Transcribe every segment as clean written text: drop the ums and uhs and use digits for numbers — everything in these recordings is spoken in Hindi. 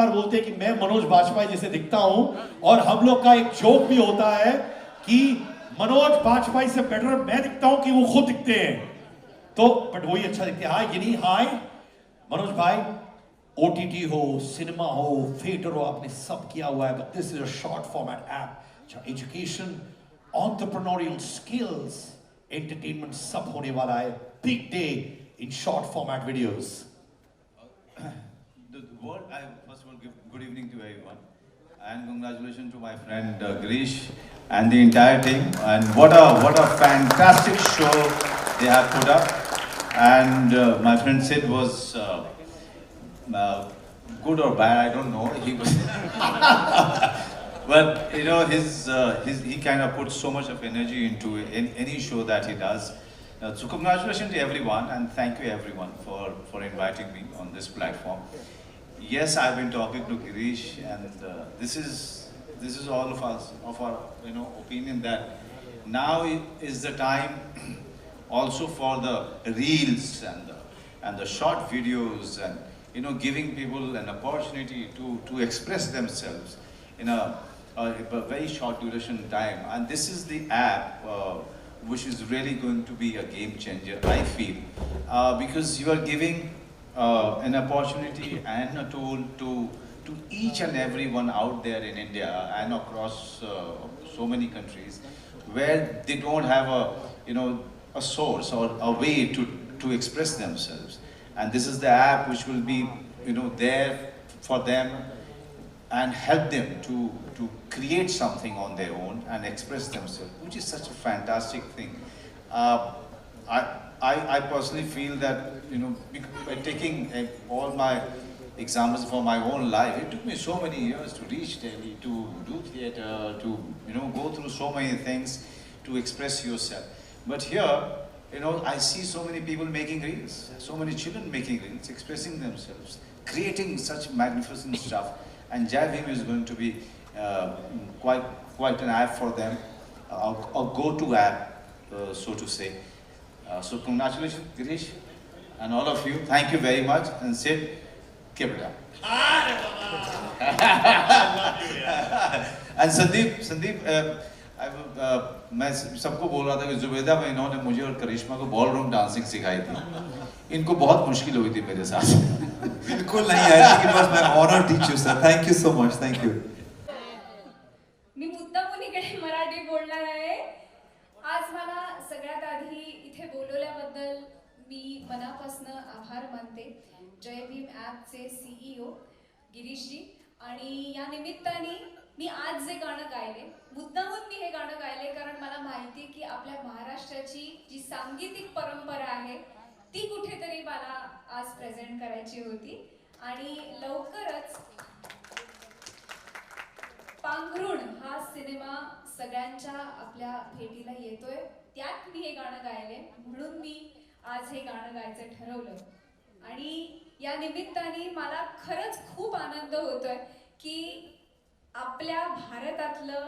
बार बोलते हैं कि मैं मनोज बाजपेयी जैसे दिखता हूं, और हम लोग का एक जोक भी होता है कि मनोज बाजपेयी से बेटर मैं दिखता हूं कि वो खुद दिखते हैं, तो बट वही अच्छा दिखते हैं। हाय गिनी, हाय मनोज भाई, ओटीटी हो, सिनेमा हो, थिएटर हो, आपने सब किया हुआ है, but this is a short format app. Education, entrepreneurial skills, entertainment सब होने वाला है। Big day in short format videos. The world, I first of all give good evening to everyone, and congratulations to my friend Girish and the entire team. And what a fantastic show they have put up. And my friend Sid was good or bad, I don't know. He was, but you know, he kind of puts so much of energy into any show that he does. So congratulations to everyone, and thank you everyone for inviting me on this platform. Yes, I've been talking to Girish, and this is all of us, of our opinion that now is the time also for the reels and the short videos, and giving people an opportunity to express themselves in a very short duration time. And this is the app which is really going to be a game changer, I feel, because you are giving an opportunity and a tool to each and everyone out there in India and across so many countries where they don't have a source or a way to express themselves. And this is the app which will be there for them and help them to create something on their own and express themselves, which is such a fantastic thing. I personally feel that by taking all my examples for my own life, it took me so many years to reach Delhi, to do theatre, to go through so many things to express yourself. But here, I see so many people making reels, so many children making reels, expressing themselves, creating such magnificent stuff. And Jai Bhim is going to be quite an app for them, a go-to app, so to say. So congratulations, Girish, and all of you. Thank you very much, and Sid, keep it up. And Sandeep, मैं सबको बोल रहा था कि जुबेदा में इन्होंने मुझे और करिश्मा को बॉल रूम डांसिंग सिखाई थी। इनको बहुत मुश्किल हुई थी मेरे साथ। बिल्कुल नहीं, I think it was my honor to teach you, sir. Thank you so much. Thank you. मी मुद्दामून इकडे मराठी बोलणार आहे। आज मला सगळ्यात आधी इथे बोलवल्याबद्दल मी मनापासून आभार मानते जय भीम ॲपचे CEO गिरीशजी, आणि या निमित्ताने मी आज जे गाणं गायले, मुद्दामून मी हे गाणं गायले कारण मला माहिती की आपल्या महाराष्ट्राची जी सांगीतिक परंपरा आहे ती कुठेतरी मला आज प्रेझेंट करायची होती। आणि लवकरच पांघरुण हा सिनेमा सगळ्यांच्या आपल्या भेटीला येतोय, त्यात मी हे गाणं गायले, म्हणून मी आज हे गाणं गायचं ठरवलं। आणि या निमित्ताने मला खरंच खूप आनंद होतोय की आपल्या भारतातलं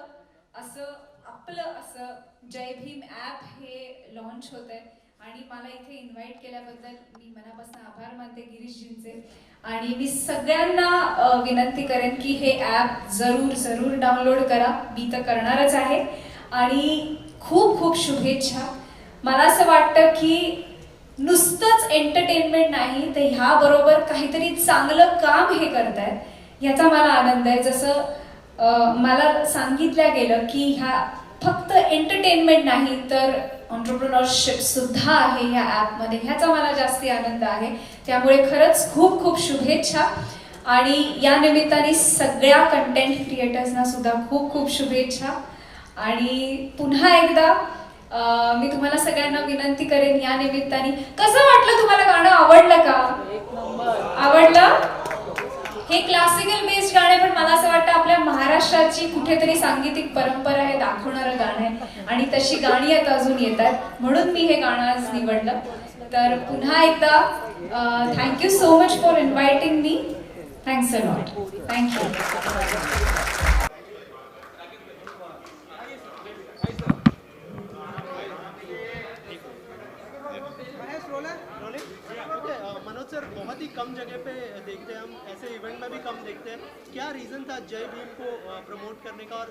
आपलं असं जय भीम ॲप हे लॉन्च होतंय, आणि मला इथे इन्व्हाइट केल्याबद्दल मी मनापासून आभार मानते गिरीशजींचे। आणि मी सगळ्यांना विनंती करेन की हे ॲप जरूर डाउनलोड करा, मी तर करणारच आहे। आणि खूप खूप शुभेच्छा। मला असं वाटतं की नुसतंच एंटरटेनमेंट नाही तर ह्याबरोबर काहीतरी चांगलं काम हे करतायत याचा मला आनंद आहे। जसं मला सांगितलं गेलं की ह्या फक्त एंटरटेनमेंट नाही तर एंटरप्रेन्योरशिप सुद्धा आहे ह्या ॲपमध्ये, ह्याचा मला जास्ती आनंद आहे। त्यामुळे खरंच खूप खूप शुभेच्छा। आणि या निमित्ताने सगळ्या कंटेंट क्रिएटर्सना सुद्धा खूप खूप शुभेच्छा। आणि पुन्हा एकदा मी तुम्हाला सगळ्यांना विनंती करेन या निमित्ताने, कसं वाटलं तुम्हाला गाणं, आवडलं का? आवडलं? हे क्लासिकल बेस्ड गाणे, पण मला असं वाटतं आपल्या महाराष्ट्राची कुठेतरी सांगीतिक परंपरा हे दाखवणारं गाणं आहे, आणि तशी गाणी आता अजून येतात, म्हणून मी हे गाणं आज निवडलं। तर पुन्हा एकदा thank you so much for inviting me. Thanks a lot. Thank you. Manoj sir बहुत ही कम जगह पे देखते हैं हम, ऐसे इवेंट में भी कम देखते हैं। क्या रीज़न था जय भीम को प्रमोट करने का, और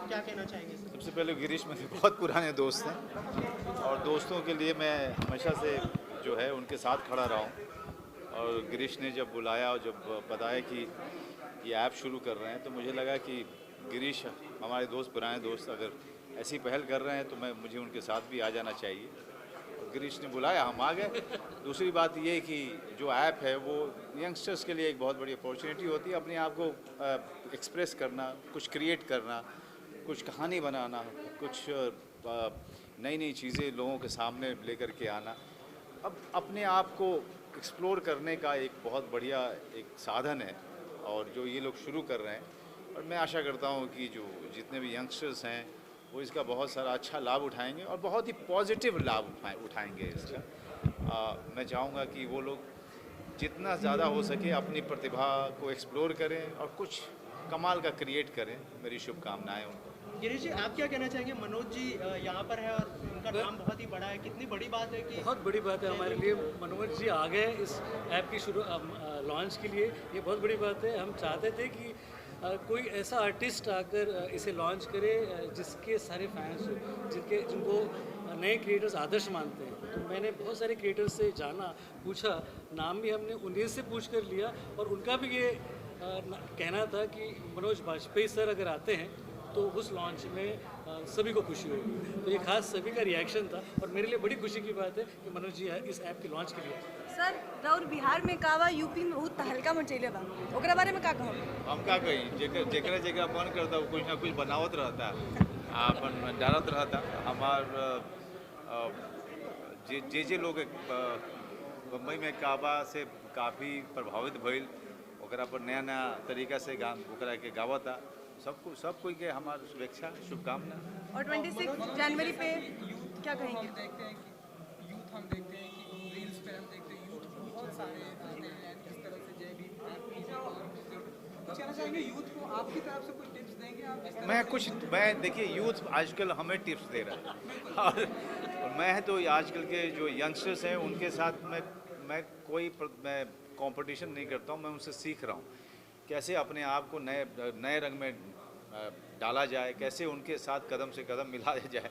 क्या कहना चाहेंगे सर? सबसे पहले गिरीश मेरे बहुत पुराने दोस्त हैं और दोस्तों के लिए मैं हमेशा से जो है उनके साथ खड़ा रहा हूँ। और गिरीश ने जब बुलाया और जब बताया कि ये ऐप शुरू कर रहे हैं तो मुझे लगा कि गिरीश हमारे दोस्त, पुराने दोस्त, अगर ऐसी पहल कर रहे हैं तो मुझे उनके साथ भी आ जाना चाहिए। और गिरीश ने बुलाया, हम आ गए। दूसरी बात ये कि जो ऐप है वो यंगस्टर्स के लिए एक बहुत बड़ी अपॉर्चुनिटी होती है अपने आप को एक्सप्रेस करना, कुछ क्रिएट करना, कुछ कहानी बनाना, कुछ नई नई चीज़ें लोगों के सामने लेकर के आना। अब अपने आप को एक्सप्लोर करने का एक बहुत बढ़िया एक साधन है और जो ये लोग शुरू कर रहे हैं। और मैं आशा करता हूँ कि जो जितने भी यंगस्टर्स हैं वो इसका बहुत सारा अच्छा लाभ उठाएंगे और बहुत ही पॉजिटिव लाभ उठाएंगे इसका। मैं चाहूँगा कि वो लोग जितना ज़्यादा हो सके अपनी प्रतिभा को एक्सप्लोर करें और कुछ कमाल का क्रिएट करें। मेरी शुभकामनाएं उनको। गिरीश जी, आप क्या कहना चाहेंगे? मनोज जी यहाँ पर है और उनका नाम बहुत ही बड़ा है, कितनी बड़ी बात है कि बहुत बड़ी बात है हमारे लिए। मनोज जी आ गए इस ऐप की शुरू लॉन्च के लिए, ये बहुत बड़ी बात है। हम चाहते थे कि कोई ऐसा आर्टिस्ट आकर इसे लॉन्च करे जिसके सारे फैंस हो, जिनको नए क्रिएटर्स आदर्श मानते हैं। तो मैंने बहुत सारे क्रिएटर्स से जाना, पूछा, नाम भी हमने उन्हीं से पूछ कर लिया और उनका भी ये कहना था कि मनोज बाजपेयी सर अगर आते हैं तो उस लॉन्च में सभी को खुशी होगी। तो ये खास सभी का रिएक्शन था और मेरे लिए बड़ी खुशी की बात है कि मनोज जी इस ऐप के लॉन्च के लिए। सर राउर बिहार में कावा, यूपी में बहुत तहलका मचैले बा, ओकरा बारे में का कहब? हम का कही, जेकरा जेकरा मन करता वो कुछ ना कुछ बनावत रहता, अपन डालत रहता। हमार जे लोग बम्बई में काबा से काफ़ी प्रभावित भइल, ओकरा पर नया नया तरीका से ओकरा के गावता। सब कोई के हमार शुभेच्छा, शुभकामना। और 26 जनवरी पे क्या कहेंगे? देखते हैं कि यूथ हम देखते हैं कि रील्स पे हम देखते हैं यूथ बहुत सारे आते हैं इस तरह से जय भीम कुछ कहना चाहेंगे यूथ को, आपकी तरफ से कुछ टिप्स देंगे आप इस तरह मैं देखिए यूथ आजकल हमें टिप्स दे रहा है और मैं तो आजकल के जो यंगस्टर्स हैं उनके साथ मैं कोई कंपटीशन नहीं करता हूँ। मैं उनसे सीख रहा हूँ कैसे अपने आप को नए रंग में डाला जाए, कैसे उनके साथ कदम से कदम मिलाया जाए,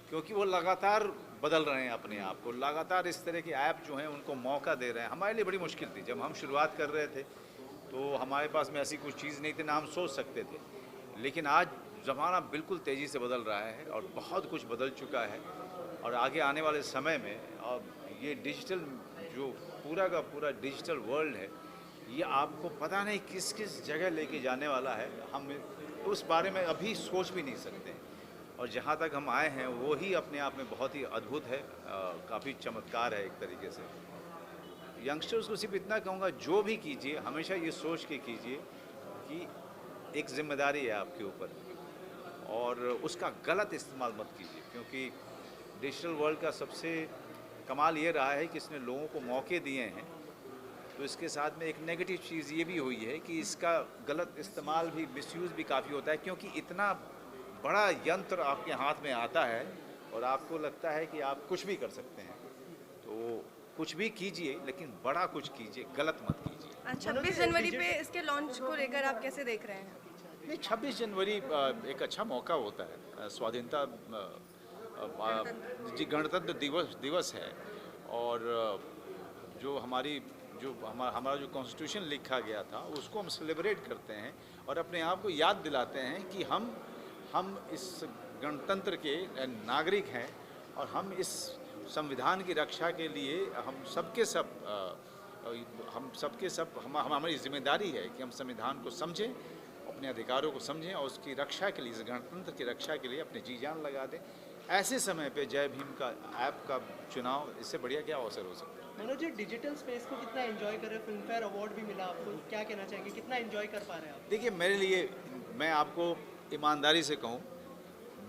क्योंकि वो लगातार बदल रहे हैं अपने आप को। लगातार इस तरह के ऐप जो हैं उनको मौका दे रहे हैं। हमारे लिए बड़ी मुश्किल थी जब हम शुरुआत कर रहे थे, तो हमारे पास में ऐसी कुछ चीज़ नहीं थी ना हम सोच सकते थे। लेकिन आज ज़माना बिल्कुल तेज़ी से बदल रहा है और बहुत कुछ बदल चुका है और आगे आने वाले समय में अब ये डिजिटल जो पूरा का पूरा डिजिटल वर्ल्ड है, ये आपको पता नहीं किस किस जगह लेके जाने वाला है। हम उस बारे में अभी सोच भी नहीं सकते और जहाँ तक हम आए हैं वो ही अपने आप में बहुत ही अद्भुत है, काफ़ी चमत्कार है एक तरीके से। यंगस्टर्स को सिर्फ इतना कहूँगा, जो भी कीजिए हमेशा ये सोच के कीजिए कि एक जिम्मेदारी है आपके ऊपर और उसका गलत इस्तेमाल मत कीजिए, क्योंकि डिजिटल वर्ल्ड का सबसे कमाल ये रहा है कि इसने लोगों को मौके दिए हैं। तो इसके साथ में एक नेगेटिव चीज़ ये भी हुई है कि इसका गलत इस्तेमाल भी, मिसयूज़ भी काफ़ी होता है, क्योंकि इतना बड़ा यंत्र आपके हाथ में आता है और आपको लगता है कि आप कुछ भी कर सकते हैं। तो कुछ भी कीजिए लेकिन बड़ा कुछ कीजिए, गलत मत कीजिए। 26 जनवरी पे इसके लॉन्च को लेकर आप कैसे देख रहे हैं? नहीं, 26 जनवरी एक अच्छा मौका होता है। स्वाधीनता जी गणतंत्र दिवस है और जो हमारा जो कॉन्स्टिट्यूशन लिखा गया था उसको हम सेलिब्रेट करते हैं और अपने आप को याद दिलाते हैं कि हम इस गणतंत्र के नागरिक हैं और हम इस संविधान की रक्षा के लिए हम सबके सब हमारी जिम्मेदारी है कि हम संविधान को समझें, अपने अधिकारों को समझें और उसकी रक्षा के लिए, इस गणतंत्र की रक्षा के लिए अपनी जी जान लगा दें। ऐसे समय पे जय भीम का ऐप का चुनाव, इससे बढ़िया क्या अवसर हो सकता है। मनोज जी, डिजिटल स्पेस को कितना एंजॉय कर रहे हैं? फिल्म फेयर अवार्ड भी मिला आपको, क्या कहना चाहेंगे, कितना एंजॉय कर पा रहे हैं आप? देखिए, मेरे लिए, मैं आपको ईमानदारी से कहूँ,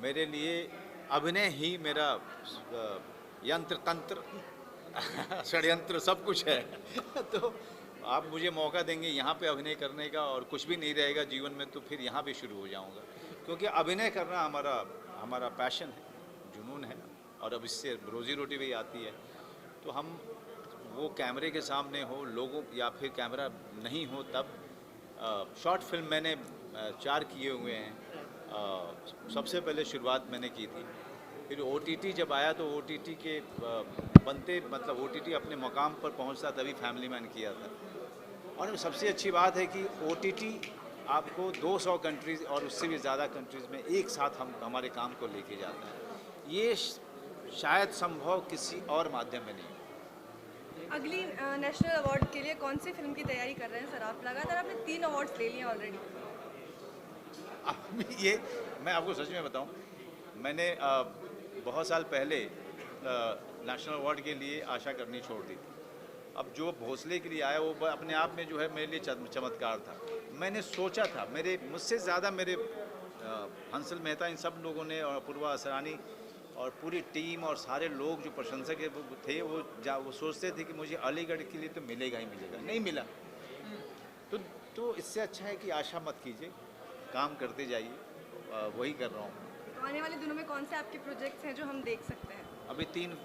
मेरे लिए अभिनय ही मेरा यंत्र तंत्र षड्यंत्र सब कुछ है तो आप मुझे मौका देंगे यहाँ पे अभिनय करने का और कुछ भी नहीं रहेगा जीवन में, तो फिर यहाँ पे शुरू हो जाऊँगा, क्योंकि अभिनय करना हमारा पैशन है, जुनून है और अब इससे रोजी रोटी भी आती है। तो हम वो कैमरे के सामने हो, लोगों या फिर कैमरा नहीं हो तब। शॉर्ट फिल्म मैंने 4 किए हुए हैं। सबसे पहले शुरुआत मैंने की थी, फिर OTT जब आया तो OTT के बनते मतलब OTT अपने मकाम पर पहुंचता तभी फैमिली मैन किया था। और सबसे अच्छी बात है कि OTT आपको 200 कंट्रीज़ और उससे भी ज़्यादा कंट्रीज़ में एक साथ हमारे काम को लेके जाता है। ये शायद संभव किसी और माध्यम में नहीं। अगली नेशनल अवार्ड के लिए कौन सी फिल्म की तैयारी कर रहे हैं सर आप? लगातार आपने 3 अवार्ड्स ले लिए ऑलरेडी। ये मैं आपको सच में बताऊं, मैंने बहुत साल पहले नेशनल अवार्ड के लिए आशा करनी छोड़ दी थी। अब जो भोसले के लिए आया वो अपने आप में जो है मेरे लिए चमत्कार था। मैंने सोचा था, मुझसे ज़्यादा मेरे हंसल मेहता इन सब लोगों ने और अपूर्वा असरानी और पूरी टीम और सारे लोग जो प्रशंसक थे वो सोचते थे कि मुझे अलीगढ़ के लिए तो मिलेगा ही मिलेगा, नहीं मिला। तो इससे अच्छा है कि आशा मत कीजिए, काम करते जाइए, वही कर रहा हूँ। आने वाले दिनों में कौन से आपके प्रोजेक्ट्स हैं जो हम देख सकते हैं? अभी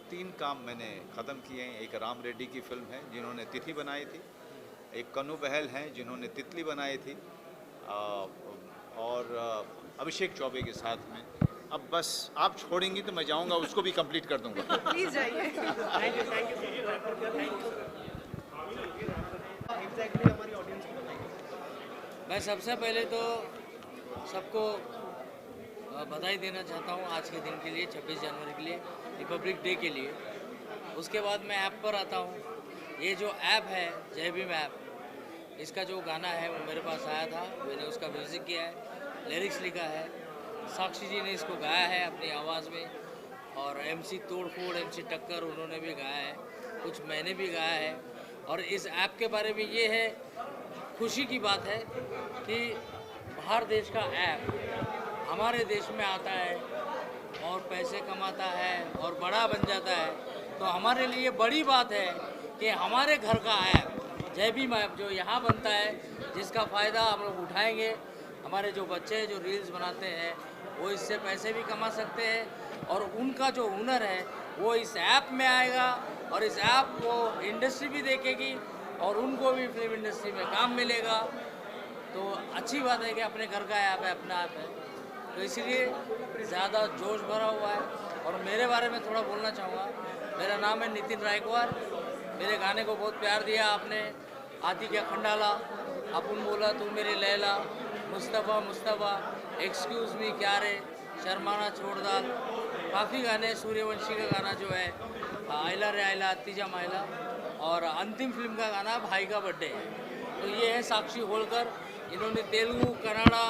तीन काम मैंने ख़त्म किए हैं। एक राम रेड्डी की फिल्म है जिन्होंने तिथि बनाई थी, एक कन्नू बहल हैं जिन्होंने तितली बनाई थी, और अभिषेक चौबे के साथ में। अब बस आप छोड़ेंगी तो मैं जाऊंगा, उसको भी कंप्लीट कर दूंगा। प्लीज जाइए। एग्जैक्टली हमारी ऑडियंस को बताइए। मैं सबसे पहले तो सबको बधाई देना चाहता हूँ आज के दिन के लिए, 26 जनवरी के लिए, रिपब्लिक डे के लिए। उसके बाद मैं ऐप पर आता हूँ। ये जो ऐप है जय भीम ऐप, इसका जो गाना है वो मेरे पास आया था, मैंने उसका म्यूज़िक किया है, लिरिक्स लिखा है, साक्षी जी ने इसको गाया है अपनी आवाज़ में, और MC तोड़फोड़, MC टक्कर उन्होंने भी गाया है, कुछ मैंने भी गाया है। और इस ऐप के बारे में ये है, खुशी की बात है कि बाहर देश का ऐप हमारे देश में आता है और पैसे कमाता है और बड़ा बन जाता है, तो हमारे लिए बड़ी बात है कि हमारे घर का ऐप जय भीम ऐप जो यहाँ बनता है, जिसका फ़ायदा हम लोग उठाएंगे। हमारे जो बच्चे जो रील्स बनाते हैं वो इससे पैसे भी कमा सकते हैं, और उनका जो हुनर है वो इस ऐप में आएगा, और इस ऐप को इंडस्ट्री भी देखेगी और उनको भी फिल्म इंडस्ट्री में काम मिलेगा। तो अच्छी बात है कि अपने घर का ऐप है, अपना ऐप है, तो इसीलिए ज़्यादा जोश भरा हुआ है। और मेरे बारे में थोड़ा बोलना चाहूँगा। मेरा नाम है नितिन रायकवार। मेरे गाने को बहुत प्यार दिया आपने, आती क्या खंडाला, अपन बोला तू मेरी लैला, मुस्तफ़ा मुस्तफ़ा, एक्सक्यूज़ मी क्या रे, शर्माना छोड़ दाल, काफ़ी गाने, सूर्यवंशी का गाना जो है आयला रे आयला अत्तीजा मायला, और अंतिम फिल्म का गाना भाई का बर्थडे है। तो ये है साक्षी होलकर। इन्होंने तेलुगु, कन्नड़ा,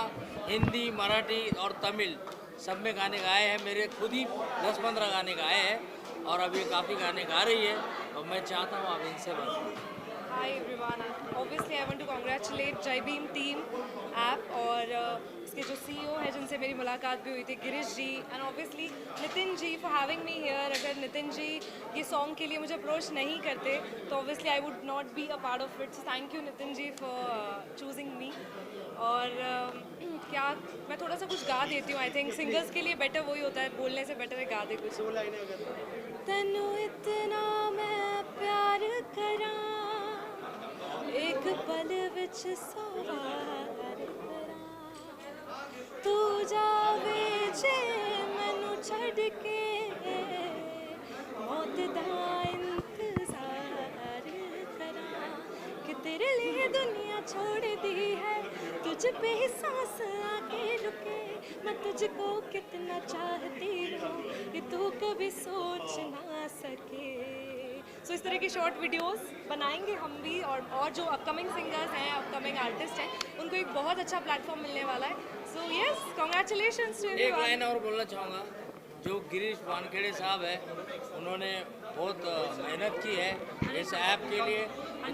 हिंदी, मराठी और तमिल सब में गाने गाए हैं। मेरे खुद ही 10-15 गाने गाए हैं और अभी काफ़ी गाने गा रही है, और मैं चाहता हूँ आप इनसे बात। Hi everyone. Obviously I want to congratulate Jai Bhim team app और इसके जो CEO है जिनसे मेरी मुलाकात भी हुई थी, Girish ji, and obviously Nitin ji for having me here. अगर नितिन जी ये सॉन्ग के लिए मुझे अप्रोच नहीं करते तो obviously I would not be a part of it. So thank you Nitin ji for choosing me. और क्या मैं थोड़ा सा कुछ गा देती हूँ। आई थिंक सिंगर्स के लिए बेटर वही होता है, बोलने से बेटर है गा दे कुछ। 2 लाइनें अगर तनु इतना मैं प्यार करा, एक पल विच सवार करा, तू जावे जे मैनू छड़ के, मौत दा इंतजार करा, कि तेरे लिए दुनिया छोड़ दी है, तुझ पे ही सांस आके रुके, मैं तुझको कितना चाहती हूँ कि तू कभी सोच ना सके। सो इस तरह की शॉर्ट वीडियोस बनाएंगे हम भी, और जो अपकमिंग सिंगर्स हैं, अपकमिंग आर्टिस्ट हैं, उनको एक बहुत अच्छा प्लेटफॉर्म मिलने वाला है। सो यस, कांग्रेचुलेशंस टू एक लाइन और बोलना चाहूँगा। जो गिरीश वानखेड़े साहब है, उन्होंने बहुत मेहनत की है इस ऐप के लिए।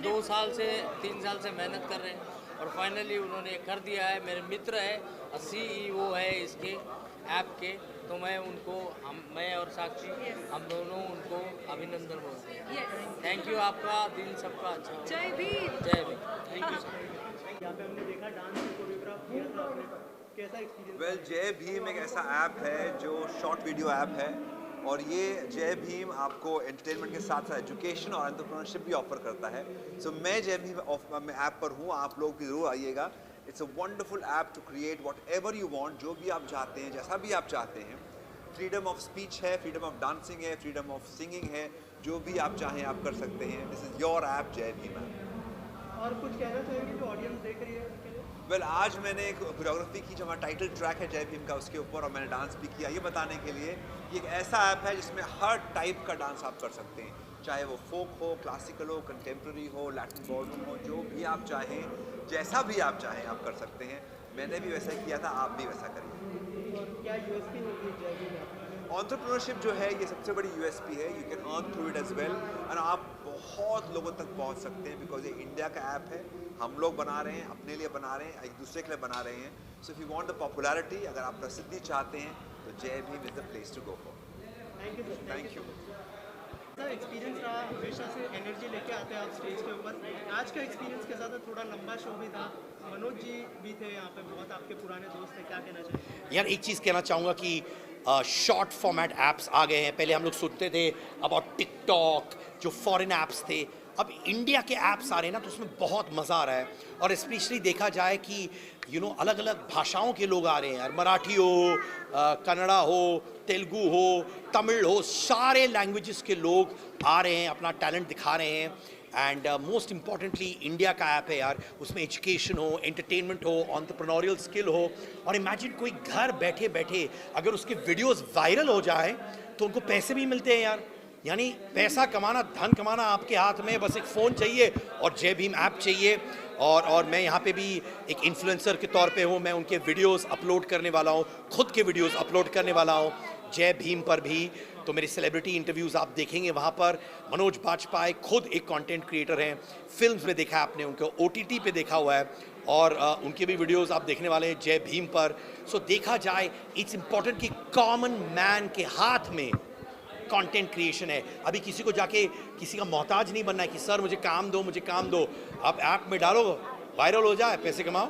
2 साल से 3 साल से मेहनत कर रहे हैं और फाइनली उन्होंने कर दिया है। मेरे मित्र है, CEO है इसके ऐप के, तो मैं उनको मैं और साक्षी हम दोनों उनको अभिनंदन बोलते हैं। थैंक यू, आपका दिन सबका अच्छा हो। जय भीम। जय भीम। Thank you sir. यहाँ पे हमने देखा डांस कोरियोग्राफ किया था आपने, कैसा एक्सपीरियंस? वेल, जय भीम एक ऐसा ऐप है जो शॉर्ट वीडियो ऐप है और ये जय भीम आपको एंटरटेनमेंट के साथ साथ एजुकेशन और एंटरप्रेन्योरशिप भी ऑफर करता है। सो मैं जय भीम ऐप पर हूँ, आप लोग भी ज़रूर आइएगा। It's a wonderful app to create whatever you want, जो भी आप चाहते हैं, जैसा भी आप चाहते हैं। फ्रीडम ऑफ स्पीच है, फ्रीडम ऑफ डांसिंग है, फ्रीडम ऑफ सिंगिंग है, जो भी आप चाहें आप कर सकते हैं। दिस इज़ योर ऐप जय भीम ऐप। और कुछ कहना चाहेंगे जो ऑडियंस देख रही है उनके लिए? वेल आज मैंने एक कोरियोग्राफी की जो हमारा टाइटल ट्रैक है जय भीम का, उसके ऊपर, और मैंने डांस भी किया, ये बताने के लिए ये एक ऐसा ऐप है जिसमें हर टाइप का डांस आप कर सकते हैं, चाहे वो फोक हो, क्लासिकल हो, कंटेम्प्रेरी हो, लैटिन बॉलरूम हो, जो भी आप चाहें, जैसा भी आप चाहें आप कर सकते हैं। मैंने भी वैसा किया था, आप भी वैसा करिए। और क्या यूएसपी होगी जय भीम ऐप? एंटरप्रेन्योरशिप जो है ये सबसे बड़ी यूएसपी है। You can earn through it as well, और आप बहुत लोगों तक पहुंच सकते हैं, बिकॉज ये इंडिया का ऐप है, हम लोग बना रहे हैं, अपने लिए बना रहे हैं, एक दूसरे के लिए बना रहे हैं। So if you want the popularity, अगर आप प्रसिद्धि चाहते हैं तो Jai Bhim is the place to go for. Thank you sir. Thank you. Sir experience रहा, हमेशा से एनर्जी लेके आते हैं आप स्टेज के ऊपर। आज का एक्सपीरियंस के साथ थोड़ा लंबा शो भी था, मनोज जी भी थे यहाँ पे, बहुत आपके पुराने दोस्त थे, क्या कहना चाहिए? यार एक चीज़ कहना चाहूँगा कि शॉर्ट फॉर्मेट ऐप्स आ गए हैं। पहले हम लोग सुनते थे अबाउट टिकटॉक, जो फॉरेन ऐप्स थे, अब इंडिया के ऐप्स आ रहे हैं ना, तो उसमें बहुत मज़ा आ रहा है। और स्पेशली देखा जाए कि अलग अलग भाषाओं के लोग आ रहे हैं यार, मराठी हो, कन्नड़ा हो, तेलुगु हो, तमिल हो, सारे लैंग्वेजेस के लोग आ रहे हैं, अपना टैलेंट दिखा रहे हैं। एंड मोस्ट इम्पॉर्टेंटली इंडिया का ऐप है यार, उसमें एजुकेशन हो, एंटरटेनमेंट हो, एंटरप्रेन्योरियल स्किल हो। और इमेजिन कोई घर बैठे बैठे अगर उसके वीडियोस वायरल हो जाए तो उनको पैसे भी मिलते हैं यार। यानी पैसा कमाना, धन कमाना आपके हाथ में, बस एक फ़ोन चाहिए और जय भीम ऐप चाहिए। और मैं यहाँ पे भी एक इन्फ्लुएंसर के तौर पे हूँ, मैं उनके वीडियोस अपलोड करने वाला हूँ, खुद के वीडियोस अपलोड करने वाला हूँ जय भीम पर भी। तो मेरे सेलिब्रिटी इंटरव्यूज़ आप देखेंगे वहाँ पर। मनोज बाजपेयी खुद एक कंटेंट क्रिएटर हैं, फिल्म्स में देखा है आपने उनको, OTT पे देखा हुआ है, और उनके भी वीडियोस आप देखने वाले हैं जय भीम पर। सो देखा जाए इट्स इम्पॉर्टेंट कि कॉमन मैन के हाथ में कंटेंट क्रिएशन है। अभी किसी को जाके किसी का मोहताज नहीं बनना है कि सर मुझे काम दो, मुझे काम दो। आप ऐप में डालो, वायरल हो जाए, पैसे कमाओ।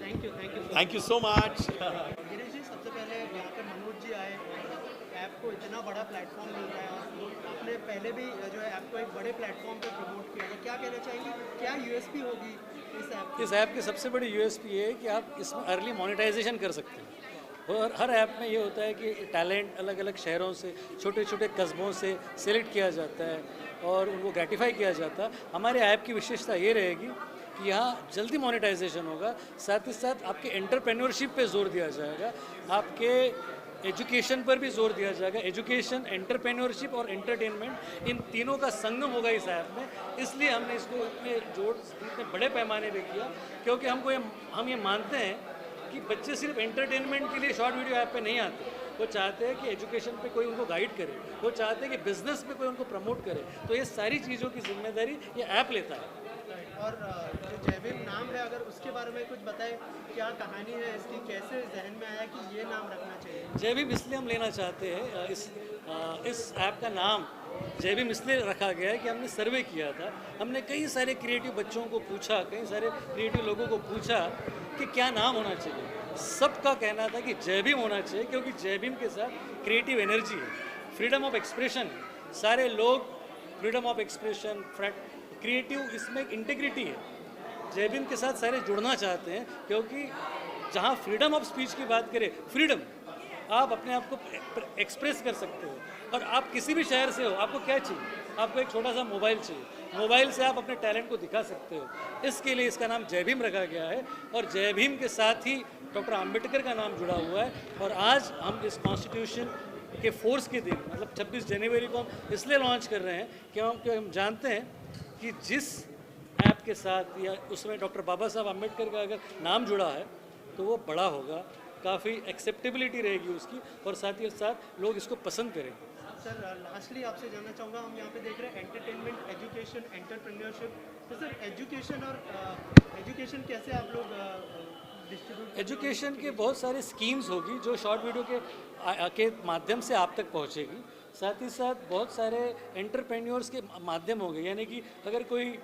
Thank you so much. Girish ji, सबसे पहले यहाँ पे मनोज जी आए, ऐप को इतना बड़ा प्लेटफॉर्म मिल रहा है, और आपने पहले भी जो है ऐप को एक बड़े प्लेटफॉर्म पे प्रमोट किया था, क्या कहना चाहेंगे, क्या यूएसपी होगी इस ऐप? इस ऐप की सबसे बड़ी यूएसपी ये है कि आप इसमें अर्ली मोनेटाइजेशन कर सकते हैं। और हर ऐप में ये होता है कि टैलेंट अलग अलग शहरों से, छोटे छोटे कस्बों से सेलेक्ट किया जाता है और उनको ग्रेटिफाई किया जाता है। हमारे ऐप की विशेषता ये रहेगी कि यहाँ जल्दी मोनेटाइजेशन होगा, साथ ही साथ आपके एंटरप्रेन्योरशिप पे जोर दिया जाएगा, आपके एजुकेशन पर भी जोर दिया जाएगा। एजुकेशन, एंटरप्रेन्योरशिप और एंटरटेनमेंट, इन तीनों का संगम होगा इस ऐप में। इसलिए हमने इसको इतने बड़े पैमाने पे किया, क्योंकि हम ये मानते हैं कि बच्चे सिर्फ एंटरटेनमेंट के लिए शॉर्ट वीडियो ऐप पे नहीं आते, वो चाहते हैं कि एजुकेशन पे कोई उनको गाइड करे, वो चाहते हैं कि बिजनेस पे कोई उनको प्रमोट करे। तो ये सारी चीज़ों की जिम्मेदारी ये ऐप लेता है। और जो जय भीम नाम है, अगर उसके बारे में कुछ बताएं, क्या कहानी है इसकी, कैसे जहन में आया कि ये नाम रखना चाहिए? जय भीम इसलिए हम लेना चाहते हैं, इस ऐप का नाम जय भीम इसलिए रखा गया है कि हमने सर्वे किया था। हमने कई सारे क्रिएटिव बच्चों को पूछा, कई सारे क्रिएटिव लोगों को पूछा कि क्या नाम होना चाहिए। सबका कहना था कि जय भीम होना चाहिए, क्योंकि जय भीम के साथ क्रिएटिव एनर्जी है, फ्रीडम ऑफ एक्सप्रेशन है। सारे लोग फ्रीडम ऑफ एक्सप्रेशन, क्रिएटिव, इसमें इंटीग्रिटी है। जय भीम के साथ सारे जुड़ना चाहते हैं, क्योंकि जहाँ फ्रीडम ऑफ स्पीच की बात करें, फ्रीडम, आप अपने आप को एक्सप्रेस कर सकते हो। और आप किसी भी शहर से हो, आपको क्या चाहिए? आपको एक छोटा सा मोबाइल चाहिए, मोबाइल से आप अपने टैलेंट को दिखा सकते हो। इसके लिए इसका नाम जय भीम रखा गया है। और जय भीम के साथ ही डॉक्टर आम्बेडकर का नाम जुड़ा हुआ है। और आज हम इस कॉन्स्टिट्यूशन के फोर्स के दिन, मतलब 26 जनवरी को हम इसलिए लॉन्च कर रहे हैं कि हम जानते हैं कि जिस ऐप के साथ या उसमें डॉक्टर बाबा साहब आम्बेडकर का अगर नाम जुड़ा है तो वो बड़ा होगा, काफ़ी एक्सेप्टेबिलिटी रहेगी उसकी, और साथ ही साथ लोग इसको पसंद करेंगे। सर लास्टली आपसे जानना चाहूँगा, हम यहाँ पे देख रहे हैं एंटरटेनमेंट, एजुकेशन, एंटरप्रेन्योरशिप, तो सर एजुकेशन और एजुकेशन कैसे आप लोग डिस्ट्रीब्यूट? एजुकेशन के बहुत सारे स्कीम्स होगी जो शॉर्ट वीडियो के माध्यम से आप तक पहुँचेगी। साथ ही साथ बहुत सारे एंटरप्रेन्योर्स के माध्यम होंगे, यानी कि अगर कोई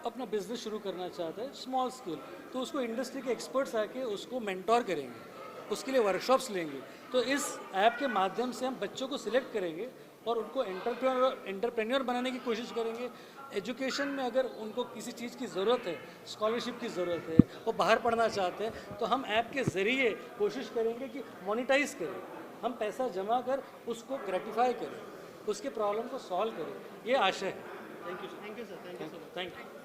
अपना बिजनेस शुरू करना चाहता है स्मॉल स्केल, तो उसको इंडस्ट्री के एक्सपर्ट्स आके उसको मेंटोर करेंगे उसके लिए वर्कशॉप्स लेंगे। तो इस ऐप के माध्यम से हम बच्चों को सिलेक्ट करेंगे और उनको एंटरप्रेन्योर बनाने की कोशिश करेंगे। एजुकेशन में अगर उनको किसी चीज़ की ज़रूरत है, स्कॉलरशिप की ज़रूरत है, वो बाहर पढ़ना चाहते हैं, तो हम ऐप के ज़रिए कोशिश करेंगे कि मोनेटाइज करें, हम पैसा जमा कर उसको ग्रेटिफाई करें, उसके प्रॉब्लम को सॉल्व करें। ये आशा है। Thank you sir, thank you sir, thank you sir. Thank you.